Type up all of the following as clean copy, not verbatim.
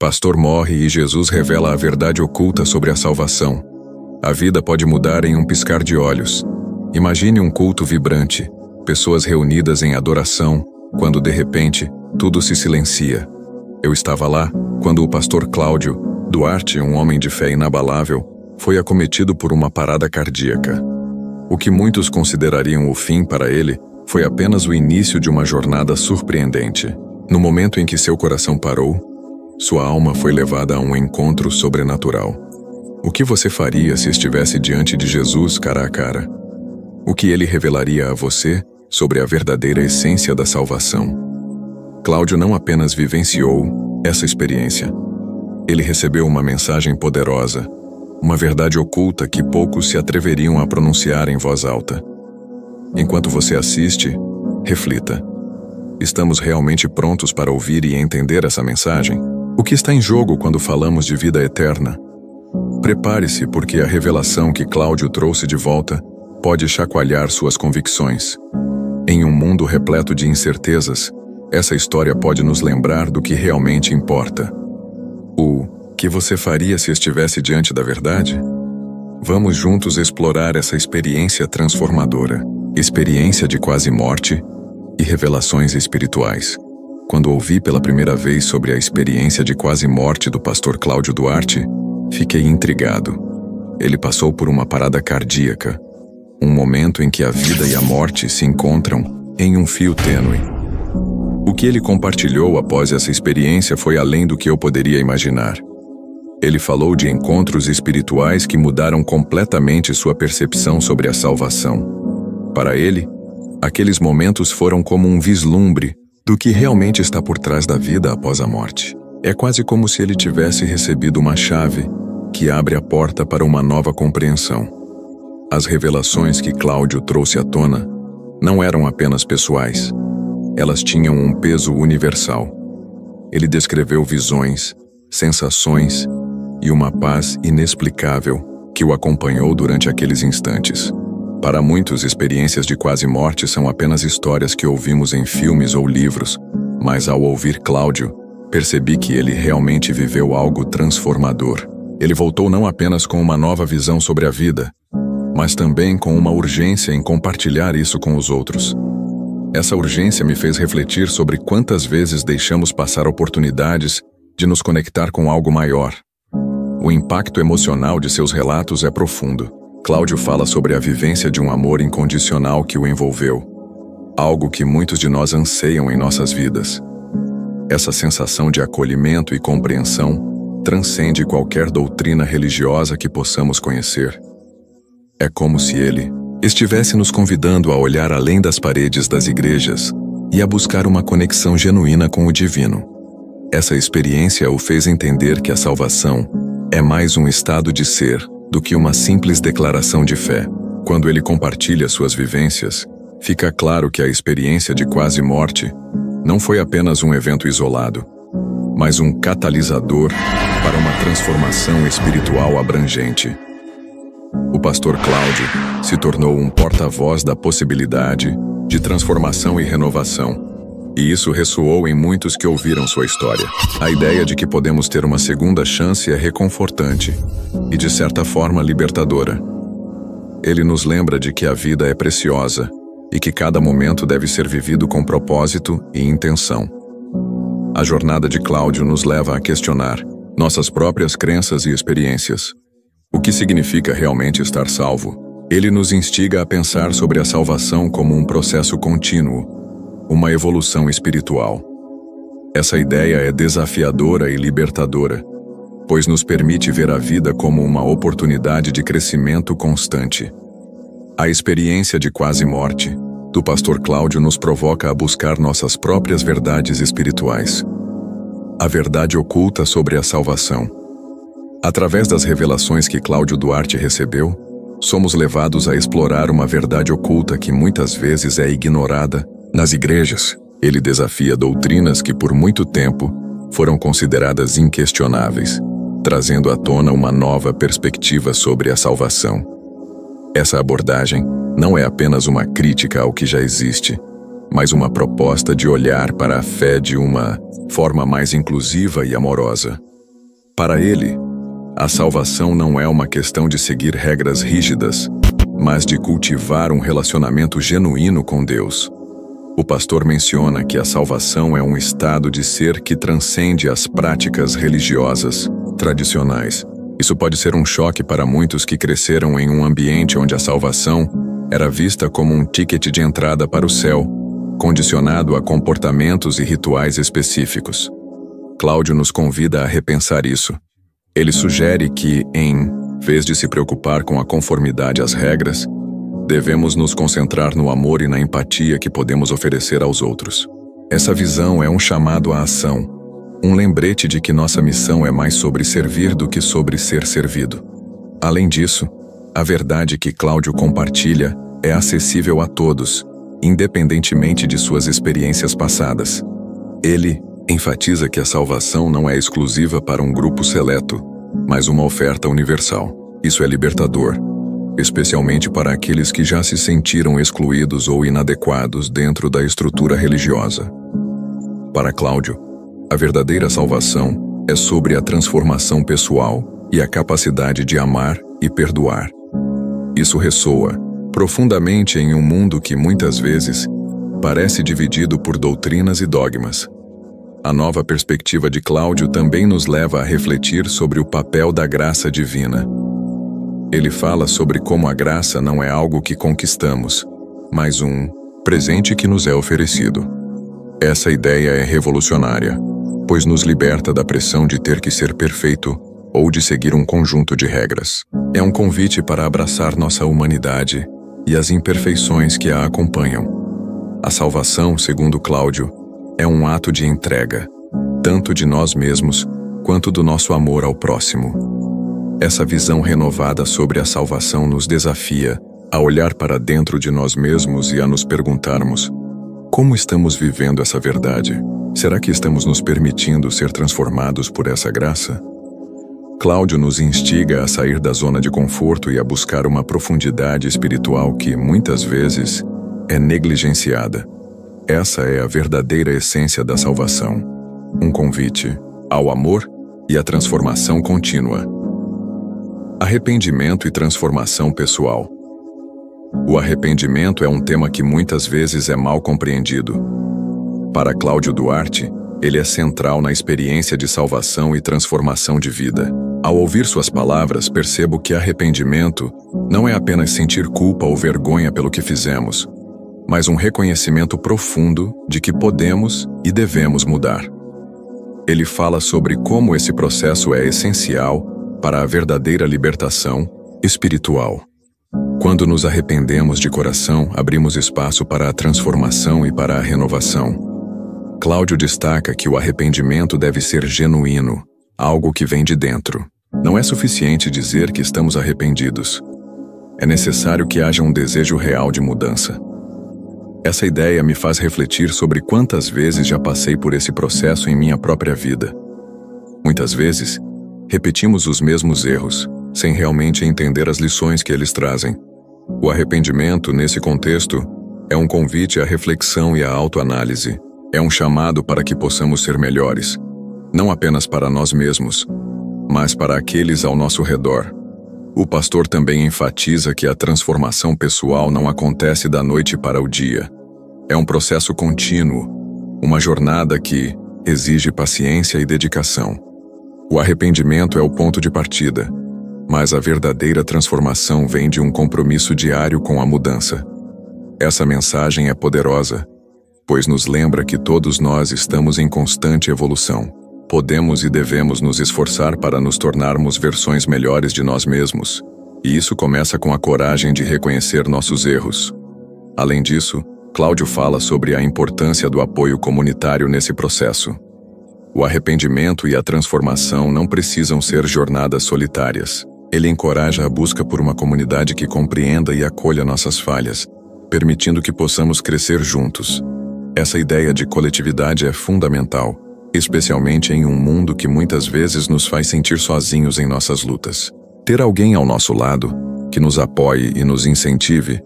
Pastor morre e Jesus revela a verdade oculta sobre a salvação. A vida pode mudar em um piscar de olhos. Imagine um culto vibrante, pessoas reunidas em adoração, quando de repente, tudo se silencia. Eu estava lá, quando o pastor Cláudio Duarte, um homem de fé inabalável, foi acometido por uma parada cardíaca. O que muitos considerariam o fim para ele foi apenas o início de uma jornada surpreendente. No momento em que seu coração parou, sua alma foi levada a um encontro sobrenatural. O que você faria se estivesse diante de Jesus cara a cara? O que ele revelaria a você sobre a verdadeira essência da salvação? Cláudio não apenas vivenciou essa experiência. Ele recebeu uma mensagem poderosa, uma verdade oculta que poucos se atreveriam a pronunciar em voz alta. Enquanto você assiste, reflita. Estamos realmente prontos para ouvir e entender essa mensagem? O que está em jogo quando falamos de vida eterna? Prepare-se, porque a revelação que Cláudio trouxe de volta pode chacoalhar suas convicções. Em um mundo repleto de incertezas, essa história pode nos lembrar do que realmente importa. O que você faria se estivesse diante da verdade? Vamos juntos explorar essa experiência transformadora, experiência de quase morte e revelações espirituais. Quando ouvi pela primeira vez sobre a experiência de quase morte do pastor Cláudio Duarte, fiquei intrigado. Ele passou por uma parada cardíaca, um momento em que a vida e a morte se encontram em um fio tênue. O que ele compartilhou após essa experiência foi além do que eu poderia imaginar. Ele falou de encontros espirituais que mudaram completamente sua percepção sobre a salvação. Para ele, aqueles momentos foram como um vislumbre do que realmente está por trás da vida após a morte. É quase como se ele tivesse recebido uma chave que abre a porta para uma nova compreensão. As revelações que Cláudio trouxe à tona não eram apenas pessoais. Elas tinham um peso universal. Ele descreveu visões, sensações e uma paz inexplicável que o acompanhou durante aqueles instantes. Para muitos, experiências de quase morte são apenas histórias que ouvimos em filmes ou livros, mas ao ouvir Cláudio, percebi que ele realmente viveu algo transformador. Ele voltou não apenas com uma nova visão sobre a vida, mas também com uma urgência em compartilhar isso com os outros. Essa urgência me fez refletir sobre quantas vezes deixamos passar oportunidades de nos conectar com algo maior. O impacto emocional de seus relatos é profundo. Cláudio fala sobre a vivência de um amor incondicional que o envolveu, algo que muitos de nós anseiam em nossas vidas. Essa sensação de acolhimento e compreensão transcende qualquer doutrina religiosa que possamos conhecer. É como se ele estivesse nos convidando a olhar além das paredes das igrejas e a buscar uma conexão genuína com o divino. Essa experiência o fez entender que a salvação é mais um estado de ser do que uma simples declaração de fé. Quando ele compartilha suas vivências, fica claro que a experiência de quase morte não foi apenas um evento isolado, mas um catalisador para uma transformação espiritual abrangente. O pastor Cláudio se tornou um porta-voz da possibilidade de transformação e renovação, e isso ressoou em muitos que ouviram sua história. A ideia de que podemos ter uma segunda chance é reconfortante e, de certa forma, libertadora. Ele nos lembra de que a vida é preciosa e que cada momento deve ser vivido com propósito e intenção. A jornada de Cláudio nos leva a questionar nossas próprias crenças e experiências. O que significa realmente estar salvo? Ele nos instiga a pensar sobre a salvação como um processo contínuo, uma evolução espiritual. Essa ideia é desafiadora e libertadora, pois nos permite ver a vida como uma oportunidade de crescimento constante. A experiência de quase morte do pastor Cláudio nos provoca a buscar nossas próprias verdades espirituais. A verdade oculta sobre a salvação. Através das revelações que Cláudio Duarte recebeu, somos levados a explorar uma verdade oculta que muitas vezes é ignorada nas igrejas. Ele desafia doutrinas que por muito tempo foram consideradas inquestionáveis, trazendo à tona uma nova perspectiva sobre a salvação. Essa abordagem não é apenas uma crítica ao que já existe, mas uma proposta de olhar para a fé de uma forma mais inclusiva e amorosa. Para ele, a salvação não é uma questão de seguir regras rígidas, mas de cultivar um relacionamento genuíno com Deus. O pastor menciona que a salvação é um estado de ser que transcende as práticas religiosas tradicionais. Isso pode ser um choque para muitos que cresceram em um ambiente onde a salvação era vista como um ticket de entrada para o céu, condicionado a comportamentos e rituais específicos. Cláudio nos convida a repensar isso. Ele sugere que, em vez de se preocupar com a conformidade às regras, devemos nos concentrar no amor e na empatia que podemos oferecer aos outros. Essa visão é um chamado à ação, um lembrete de que nossa missão é mais sobre servir do que sobre ser servido. Além disso, a verdade que Cláudio compartilha é acessível a todos, independentemente de suas experiências passadas. Ele enfatiza que a salvação não é exclusiva para um grupo seleto, mas uma oferta universal. Isso é libertador, especialmente para aqueles que já se sentiram excluídos ou inadequados dentro da estrutura religiosa. Para Cláudio, a verdadeira salvação é sobre a transformação pessoal e a capacidade de amar e perdoar. Isso ressoa profundamente em um mundo que muitas vezes parece dividido por doutrinas e dogmas. A nova perspectiva de Cláudio também nos leva a refletir sobre o papel da graça divina. Ele fala sobre como a graça não é algo que conquistamos, mas um presente que nos é oferecido. Essa ideia é revolucionária, pois nos liberta da pressão de ter que ser perfeito ou de seguir um conjunto de regras. É um convite para abraçar nossa humanidade e as imperfeições que a acompanham. A salvação, segundo Cláudio, é um ato de entrega, tanto de nós mesmos quanto do nosso amor ao próximo. Essa visão renovada sobre a salvação nos desafia a olhar para dentro de nós mesmos e a nos perguntarmos: como estamos vivendo essa verdade? Será que estamos nos permitindo ser transformados por essa graça? Cláudio nos instiga a sair da zona de conforto e a buscar uma profundidade espiritual que, muitas vezes, é negligenciada. Essa é a verdadeira essência da salvação, um convite ao amor e à transformação contínua. Arrependimento e transformação pessoal. O arrependimento é um tema que muitas vezes é mal compreendido. Para Cláudio Duarte, ele é central na experiência de salvação e transformação de vida. Ao ouvir suas palavras, percebo que arrependimento não é apenas sentir culpa ou vergonha pelo que fizemos, mas um reconhecimento profundo de que podemos e devemos mudar. Ele fala sobre como esse processo é essencial para a verdadeira libertação espiritual. Quando nos arrependemos de coração, abrimos espaço para a transformação e para a renovação. Cláudio destaca que o arrependimento deve ser genuíno, algo que vem de dentro. Não é suficiente dizer que estamos arrependidos. É necessário que haja um desejo real de mudança. Essa ideia me faz refletir sobre quantas vezes já passei por esse processo em minha própria vida. Muitas vezes, repetimos os mesmos erros, sem realmente entender as lições que eles trazem. O arrependimento, nesse contexto, é um convite à reflexão e à autoanálise. É um chamado para que possamos ser melhores, não apenas para nós mesmos, mas para aqueles ao nosso redor. O pastor também enfatiza que a transformação pessoal não acontece da noite para o dia. É um processo contínuo, uma jornada que exige paciência e dedicação. O arrependimento é o ponto de partida, mas a verdadeira transformação vem de um compromisso diário com a mudança. Essa mensagem é poderosa, pois nos lembra que todos nós estamos em constante evolução. Podemos e devemos nos esforçar para nos tornarmos versões melhores de nós mesmos, e isso começa com a coragem de reconhecer nossos erros. Além disso, Cláudio fala sobre a importância do apoio comunitário nesse processo. O arrependimento e a transformação não precisam ser jornadas solitárias. Ele encoraja a busca por uma comunidade que compreenda e acolha nossas falhas, permitindo que possamos crescer juntos. Essa ideia de coletividade é fundamental, especialmente em um mundo que muitas vezes nos faz sentir sozinhos em nossas lutas. Ter alguém ao nosso lado, que nos apoie e nos incentive,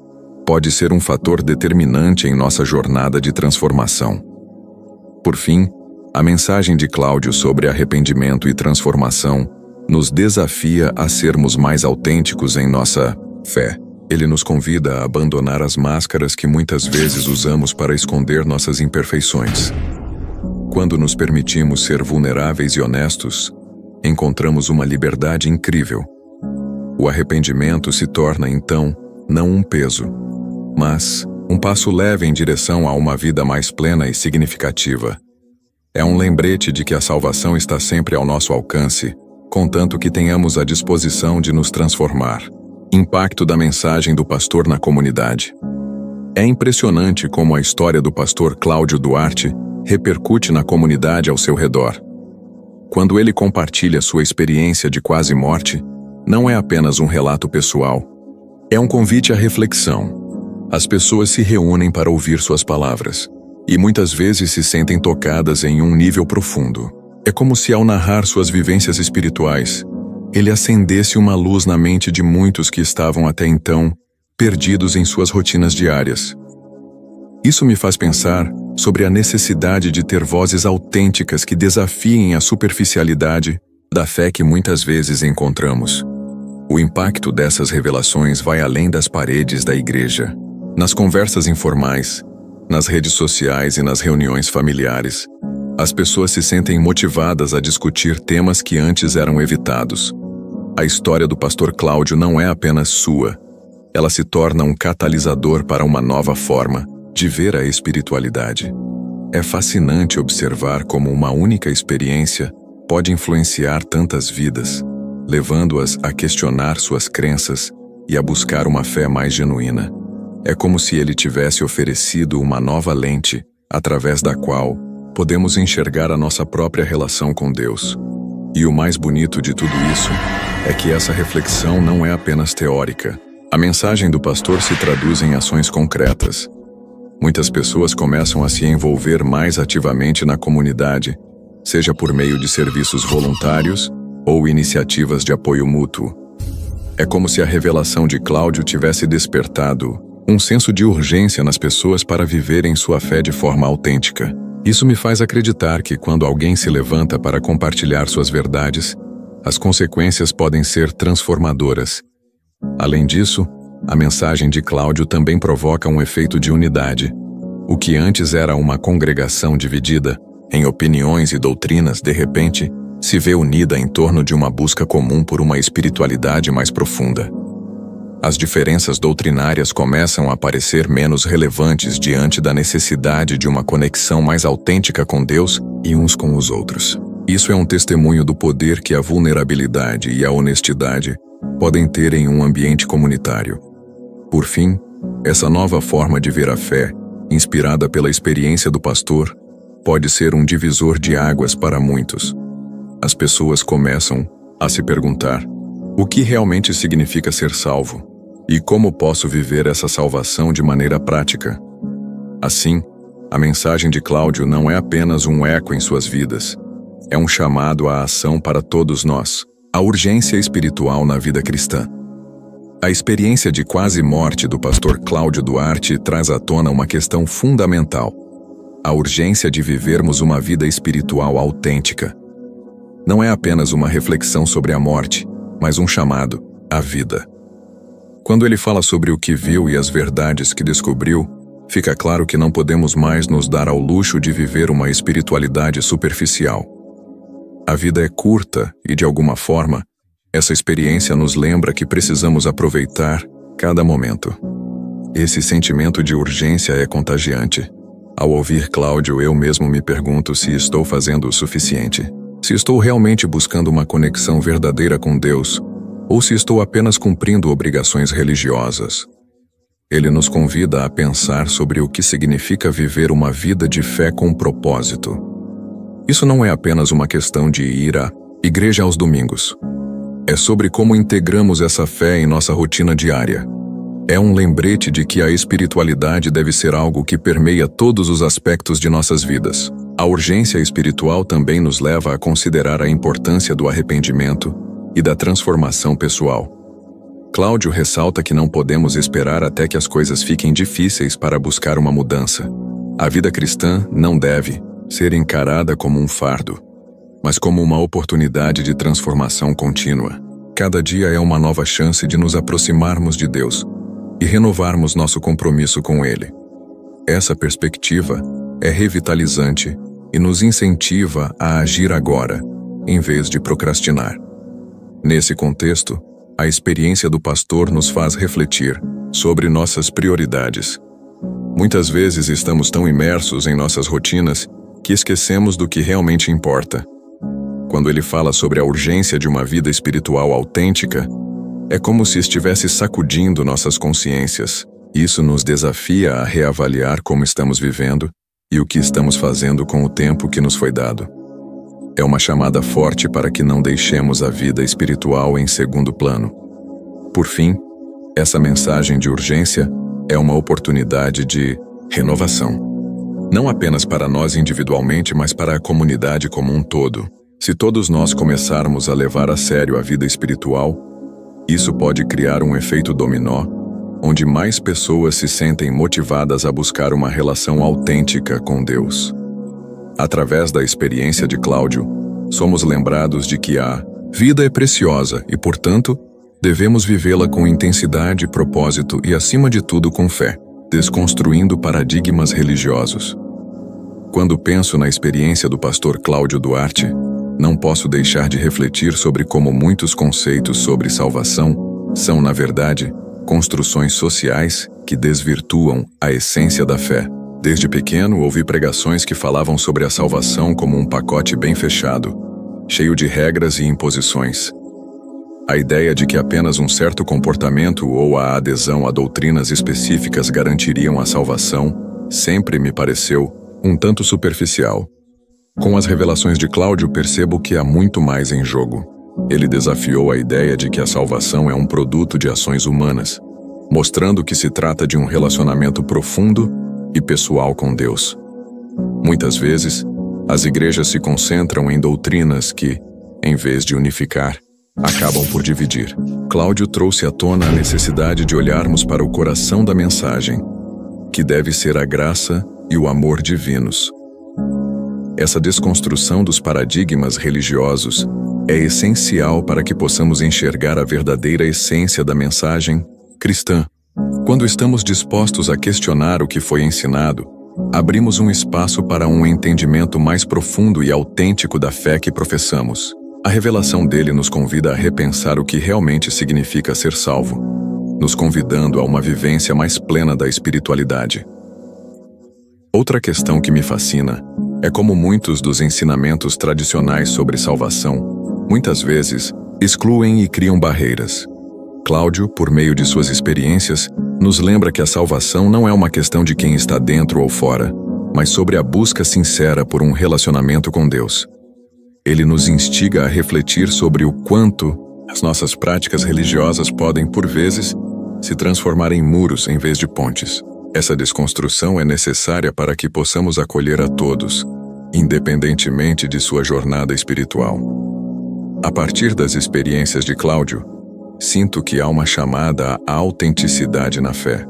pode ser um fator determinante em nossa jornada de transformação. Por fim, A mensagem de Cláudio sobre arrependimento e transformação nos desafia a sermos mais autênticos em nossa fé. Ele nos convida a abandonar as máscaras que muitas vezes usamos para esconder nossas imperfeições. Quando nos permitimos ser vulneráveis e honestos, encontramos uma liberdade incrível. O arrependimento se torna, então, não um peso, mas um passo leve em direção a uma vida mais plena e significativa. É um lembrete de que a salvação está sempre ao nosso alcance, contanto que tenhamos a disposição de nos transformar. Impacto da mensagem do pastor na comunidade. É impressionante como a história do pastor Cláudio Duarte repercute na comunidade ao seu redor. Quando ele compartilha sua experiência de quase morte, não é apenas um relato pessoal. É um convite à reflexão. As pessoas se reúnem para ouvir suas palavras, e muitas vezes se sentem tocadas em um nível profundo. É como se, ao narrar suas vivências espirituais, ele acendesse uma luz na mente de muitos que estavam até então perdidos em suas rotinas diárias. Isso me faz pensar sobre a necessidade de ter vozes autênticas que desafiem a superficialidade da fé que muitas vezes encontramos. O impacto dessas revelações vai além das paredes da igreja. Nas conversas informais, nas redes sociais e nas reuniões familiares, as pessoas se sentem motivadas a discutir temas que antes eram evitados. A história do pastor Cláudio não é apenas sua. Ela se torna um catalisador para uma nova forma de ver a espiritualidade. É fascinante observar como uma única experiência pode influenciar tantas vidas, levando-as a questionar suas crenças e a buscar uma fé mais genuína. É como se ele tivesse oferecido uma nova lente, através da qual podemos enxergar a nossa própria relação com Deus. E o mais bonito de tudo isso é que essa reflexão não é apenas teórica. A mensagem do pastor se traduz em ações concretas. Muitas pessoas começam a se envolver mais ativamente na comunidade, seja por meio de serviços voluntários ou iniciativas de apoio mútuo. É como se a revelação de Cláudio tivesse despertado um senso de urgência nas pessoas para viverem sua fé de forma autêntica. Isso me faz acreditar que quando alguém se levanta para compartilhar suas verdades, as consequências podem ser transformadoras. Além disso, a mensagem de Cláudio também provoca um efeito de unidade. O que antes era uma congregação dividida em opiniões e doutrinas, de repente, se vê unida em torno de uma busca comum por uma espiritualidade mais profunda. As diferenças doutrinárias começam a parecer menos relevantes diante da necessidade de uma conexão mais autêntica com Deus e uns com os outros. Isso é um testemunho do poder que a vulnerabilidade e a honestidade podem ter em um ambiente comunitário. Por fim, essa nova forma de ver a fé, inspirada pela experiência do pastor, pode ser um divisor de águas para muitos. As pessoas começam a se perguntar: o que realmente significa ser salvo? E como posso viver essa salvação de maneira prática? Assim, a mensagem de Cláudio não é apenas um eco em suas vidas. É um chamado à ação para todos nós. A urgência espiritual na vida cristã. A experiência de quase morte do pastor Cláudio Duarte traz à tona uma questão fundamental: a urgência de vivermos uma vida espiritual autêntica. Não é apenas uma reflexão sobre a morte, mas um chamado à vida. Quando ele fala sobre o que viu e as verdades que descobriu, fica claro que não podemos mais nos dar ao luxo de viver uma espiritualidade superficial. A vida é curta e, de alguma forma, essa experiência nos lembra que precisamos aproveitar cada momento. Esse sentimento de urgência é contagiante. Ao ouvir Cláudio, eu mesmo me pergunto se estou fazendo o suficiente. Se estou realmente buscando uma conexão verdadeira com Deus, ou se estou apenas cumprindo obrigações religiosas. Ele nos convida a pensar sobre o que significa viver uma vida de fé com propósito. Isso não é apenas uma questão de ir à igreja aos domingos. É sobre como integramos essa fé em nossa rotina diária. É um lembrete de que a espiritualidade deve ser algo que permeia todos os aspectos de nossas vidas. A urgência espiritual também nos leva a considerar a importância do arrependimento e da transformação pessoal. Cláudio ressalta que não podemos esperar até que as coisas fiquem difíceis para buscar uma mudança. A vida cristã não deve, ser encarada como um fardo, mas como uma oportunidade de transformação contínua. Cada dia é uma nova chance de nos aproximarmos de Deus e renovarmos nosso compromisso com Ele. Essa perspectiva é revitalizante e nos incentiva a agir agora, em vez de procrastinar. Nesse contexto, a experiência do pastor nos faz refletir sobre nossas prioridades. Muitas vezes estamos tão imersos em nossas rotinas que esquecemos do que realmente importa. Quando ele fala sobre a urgência de uma vida espiritual autêntica, é como se estivesse sacudindo nossas consciências. Isso nos desafia a reavaliar como estamos vivendo e o que estamos fazendo com o tempo que nos foi dado. É uma chamada forte para que não deixemos a vida espiritual em segundo plano. Por fim, essa mensagem de urgência é uma oportunidade de renovação. Não apenas para nós individualmente, mas para a comunidade como um todo. Se todos nós começarmos a levar a sério a vida espiritual, isso pode criar um efeito dominó, onde mais pessoas se sentem motivadas a buscar uma relação autêntica com Deus. Através da experiência de Cláudio, somos lembrados de que a vida é preciosa e, portanto, devemos vivê-la com intensidade, propósito e, acima de tudo, com fé, desconstruindo paradigmas religiosos. Quando penso na experiência do pastor Cláudio Duarte, não posso deixar de refletir sobre como muitos conceitos sobre salvação são, na verdade, construções sociais que desvirtuam a essência da fé. Desde pequeno, ouvi pregações que falavam sobre a salvação como um pacote bem fechado, cheio de regras e imposições. A ideia de que apenas um certo comportamento ou a adesão a doutrinas específicas garantiriam a salvação sempre me pareceu um tanto superficial. Com as revelações de Cláudio, percebo que há muito mais em jogo. Ele desafiou a ideia de que a salvação é um produto de ações humanas, mostrando que se trata de um relacionamento profundo e pessoal com Deus. Muitas vezes, as igrejas se concentram em doutrinas que, em vez de unificar, acabam por dividir. Cláudio trouxe à tona a necessidade de olharmos para o coração da mensagem, que deve ser a graça e o amor divinos. Essa desconstrução dos paradigmas religiosos é essencial para que possamos enxergar a verdadeira essência da mensagem cristã. Quando estamos dispostos a questionar o que foi ensinado, abrimos um espaço para um entendimento mais profundo e autêntico da fé que professamos. A revelação dele nos convida a repensar o que realmente significa ser salvo, nos convidando a uma vivência mais plena da espiritualidade. Outra questão que me fascina é como muitos dos ensinamentos tradicionais sobre salvação, muitas vezes, excluem e criam barreiras. Cláudio, por meio de suas experiências, nos lembra que a salvação não é uma questão de quem está dentro ou fora, mas sobre a busca sincera por um relacionamento com Deus. Ele nos instiga a refletir sobre o quanto as nossas práticas religiosas podem, por vezes, se transformar em muros em vez de pontes. Essa desconstrução é necessária para que possamos acolher a todos, independentemente de sua jornada espiritual. A partir das experiências de Cláudio, sinto que há uma chamada à autenticidade na fé.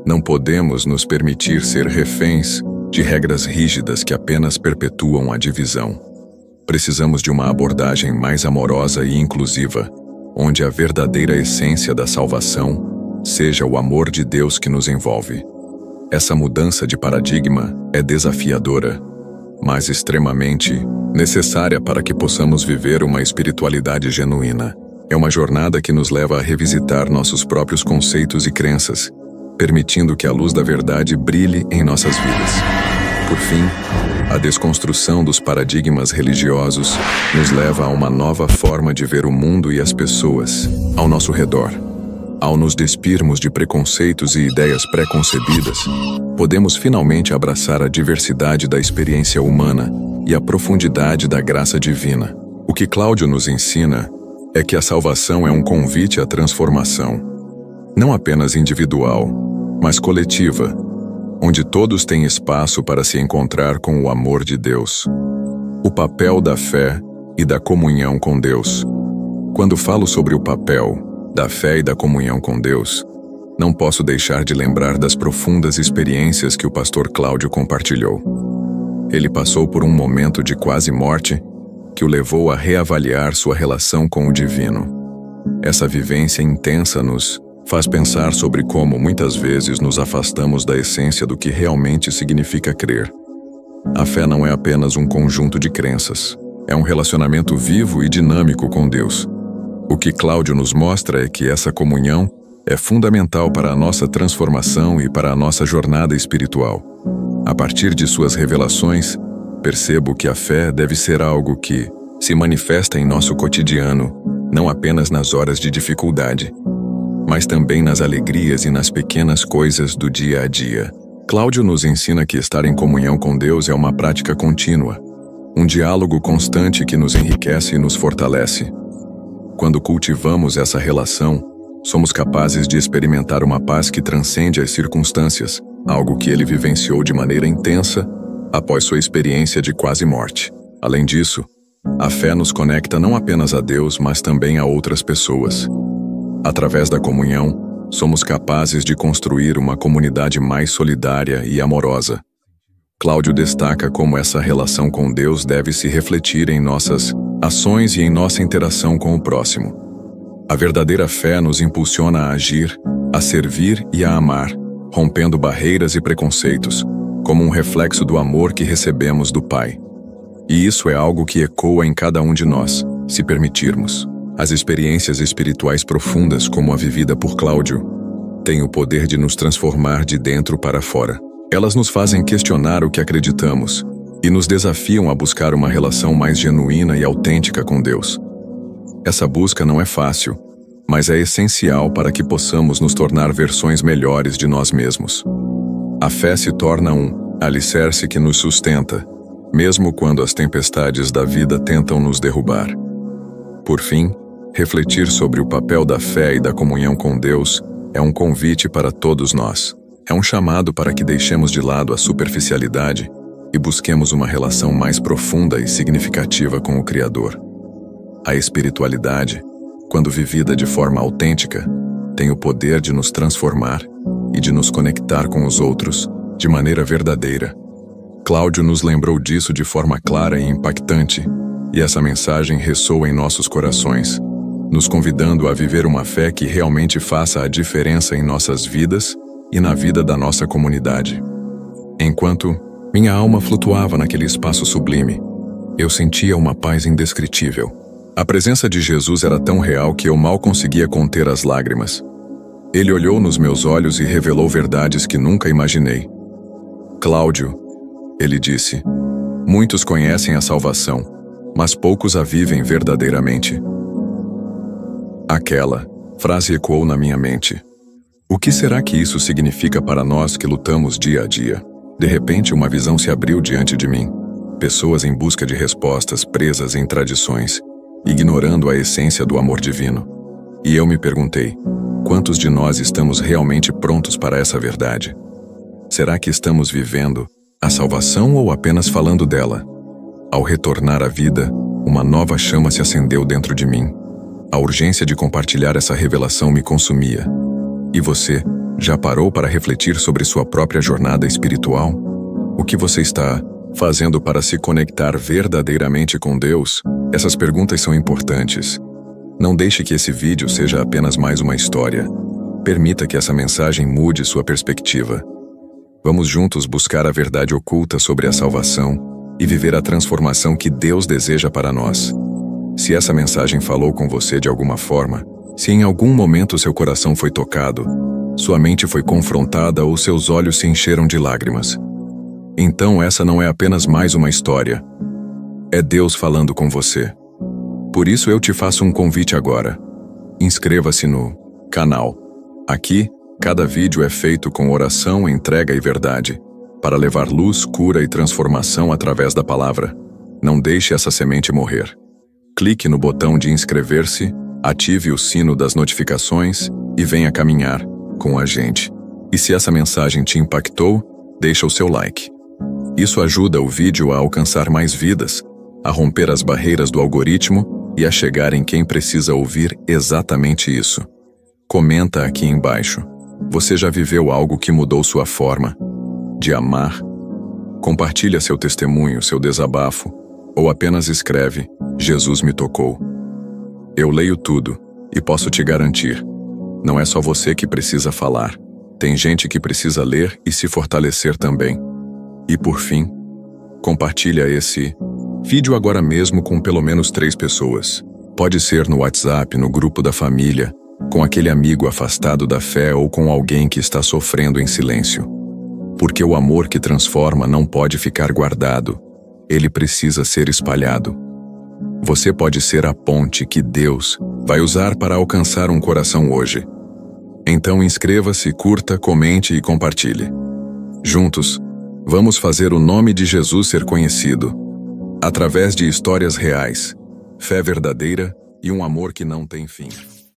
Não podemos nos permitir ser reféns de regras rígidas que apenas perpetuam a divisão. Precisamos de uma abordagem mais amorosa e inclusiva, onde a verdadeira essência da salvação seja o amor de Deus que nos envolve. Essa mudança de paradigma é desafiadora, mas extremamente necessária para que possamos viver uma espiritualidade genuína. É uma jornada que nos leva a revisitar nossos próprios conceitos e crenças, permitindo que a luz da verdade brilhe em nossas vidas. Por fim, a desconstrução dos paradigmas religiosos nos leva a uma nova forma de ver o mundo e as pessoas ao nosso redor. Ao nos despirmos de preconceitos e ideias pré-concebidas, podemos finalmente abraçar a diversidade da experiência humana e a profundidade da graça divina. O que Cláudio nos ensina é que a salvação é um convite à transformação, não apenas individual, mas coletiva, onde todos têm espaço para se encontrar com o amor de Deus. O papel da fé e da comunhão com Deus. Quando falo sobre o papel da fé e da comunhão com Deus, não posso deixar de lembrar das profundas experiências que o pastor Cláudio compartilhou. Ele passou por um momento de quase morte que o levou a reavaliar sua relação com o divino. Essa vivência intensa nos faz pensar sobre como muitas vezes nos afastamos da essência do que realmente significa crer. A fé não é apenas um conjunto de crenças, é um relacionamento vivo e dinâmico com Deus. O que Cláudio nos mostra é que essa comunhão é fundamental para a nossa transformação e para a nossa jornada espiritual. A partir de suas revelações, percebo que a fé deve ser algo que se manifesta em nosso cotidiano, não apenas nas horas de dificuldade, mas também nas alegrias e nas pequenas coisas do dia a dia. Cláudio nos ensina que estar em comunhão com Deus é uma prática contínua, um diálogo constante que nos enriquece e nos fortalece. Quando cultivamos essa relação, somos capazes de experimentar uma paz que transcende as circunstâncias, algo que ele vivenciou de maneira intensa após sua experiência de quase morte. Além disso, a fé nos conecta não apenas a Deus, mas também a outras pessoas. Através da comunhão, somos capazes de construir uma comunidade mais solidária e amorosa. Cláudio destaca como essa relação com Deus deve se refletir em nossas ações e em nossa interação com o próximo. A verdadeira fé nos impulsiona a agir, a servir e a amar, rompendo barreiras e preconceitos, como um reflexo do amor que recebemos do Pai. E isso é algo que ecoa em cada um de nós, se permitirmos. As experiências espirituais profundas, como a vivida por Cláudio, têm o poder de nos transformar de dentro para fora. Elas nos fazem questionar o que acreditamos e nos desafiam a buscar uma relação mais genuína e autêntica com Deus. Essa busca não é fácil, mas é essencial para que possamos nos tornar versões melhores de nós mesmos. A fé se torna um alicerce que nos sustenta, mesmo quando as tempestades da vida tentam nos derrubar. Por fim, refletir sobre o papel da fé e da comunhão com Deus é um convite para todos nós. É um chamado para que deixemos de lado a superficialidade e busquemos uma relação mais profunda e significativa com o Criador. A espiritualidade, quando vivida de forma autêntica, tem o poder de nos transformar e de nos conectar com os outros de maneira verdadeira. Cláudio nos lembrou disso de forma clara e impactante, e essa mensagem ressoa em nossos corações, nos convidando a viver uma fé que realmente faça a diferença em nossas vidas e na vida da nossa comunidade. Enquanto minha alma flutuava naquele espaço sublime, eu sentia uma paz indescritível. A presença de Jesus era tão real que eu mal conseguia conter as lágrimas. Ele olhou nos meus olhos e revelou verdades que nunca imaginei. Cláudio, ele disse, muitos conhecem a salvação, mas poucos a vivem verdadeiramente. Aquela frase ecoou na minha mente. O que será que isso significa para nós que lutamos dia a dia? De repente, uma visão se abriu diante de mim. Pessoas em busca de respostas, presas em tradições, ignorando a essência do amor divino. E eu me perguntei, quantos de nós estamos realmente prontos para essa verdade? Será que estamos vivendo a salvação ou apenas falando dela? Ao retornar à vida, uma nova chama se acendeu dentro de mim. A urgência de compartilhar essa revelação me consumia. E você, já parou para refletir sobre sua própria jornada espiritual? O que você está fazendo para se conectar verdadeiramente com Deus? Essas perguntas são importantes. Não deixe que esse vídeo seja apenas mais uma história. Permita que essa mensagem mude sua perspectiva. Vamos juntos buscar a verdade oculta sobre a salvação e viver a transformação que Deus deseja para nós. Se essa mensagem falou com você de alguma forma, se em algum momento seu coração foi tocado, sua mente foi confrontada ou seus olhos se encheram de lágrimas, então essa não é apenas mais uma história. É Deus falando com você. Por isso eu te faço um convite agora. Inscreva-se no canal. Aqui, cada vídeo é feito com oração, entrega e verdade, para levar luz, cura e transformação através da palavra. Não deixe essa semente morrer. Clique no botão de inscrever-se, ative o sino das notificações e venha caminhar com a gente. E se essa mensagem te impactou, deixa o seu like. Isso ajuda o vídeo a alcançar mais vidas, a romper as barreiras do algoritmo e a chegar em quem precisa ouvir exatamente isso. Comenta aqui embaixo. Você já viveu algo que mudou sua forma de amar, Compartilha seu testemunho, seu desabafo, ou apenas escreve: Jesus me tocou. Eu leio tudo e posso te garantir, não é só você que precisa falar. Tem gente que precisa ler e se fortalecer também. E por fim, compartilha esse vídeo agora mesmo com pelo menos 3 pessoas. Pode ser no WhatsApp, no grupo da família, com aquele amigo afastado da fé ou com alguém que está sofrendo em silêncio. Porque o amor que transforma não pode ficar guardado. Ele precisa ser espalhado. Você pode ser a ponte que Deus vai usar para alcançar um coração hoje. Então inscreva-se, curta, comente e compartilhe. Juntos, vamos fazer o nome de Jesus ser conhecido, através de histórias reais, fé verdadeira e um amor que não tem fim.